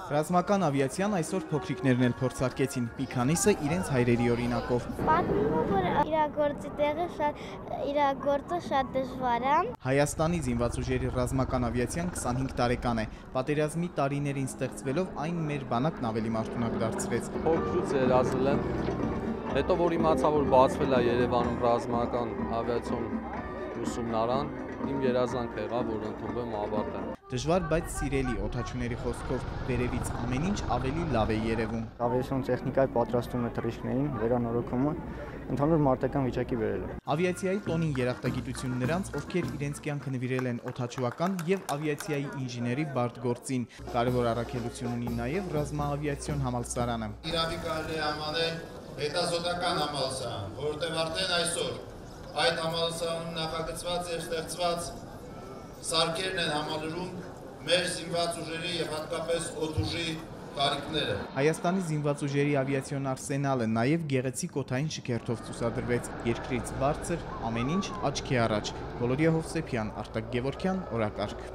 Ռազմական ավիացիան այսօր փոքրիկներն էլ փորձարկեցին, մի քանիսը իրենց հայրերի օրինակով։ Պատմում որ իրագործը շատ դժվար է։ Հայաստանի զինված ուժերի ռազմական ավիացիան 25 տարեկան է։ Պատերազմի տարիներին ստեղծվելով այն մեր բանակն ավելի մարդունակ դարձրեց։ Փոքրուց երազել եմ, հետո որ իմացա, որ բացվել է Երևանում ռազմական ավիացիոն ուսումնարան, իմ երազանքը եղավ, որ ընդունվեմ ավարտեմ։ Դժվար, բայց սիրելի օդաչուների խոսքով վերևից ամեն ինչ ավելի լավ է երևում։ Ավիացիոն տեխնիկայի պատրաստումը թռիչքներին, վերանորոգումը ընդհանուր մարտական վիճակի բերել է։ Ավիացիայի տոնին երախտագիտություն նրանց, ովքեր իրենց կյանքը նվիրել են օդաչուական եւ ավիացիայի ինժեների բարդ գործին։ Կարևոր առաքելություն ունի նաեւ ռազմաավիացիոն համալսարանը։ Իրավի կարելի է անվանել հետազոտական համալսարան, որովհետեւ արդեն այսօր այդ համալսարանում նախագծված եւ ստեղծված սարքերն են համալրում մեր զինված ուժերի եւ հատկապես օդուժի կարիքները։ Հայաստանի զինված ուժերի ավիացիոն արսենալը նաեւ գեղեցիկ օդային շքերթով ցուցադրվեց երկրից բարձր ամեն ինչ աչքի առաջ։ Գոլորիա Հովսեփյան, Արտակ Գևորգյան, օրակարգ։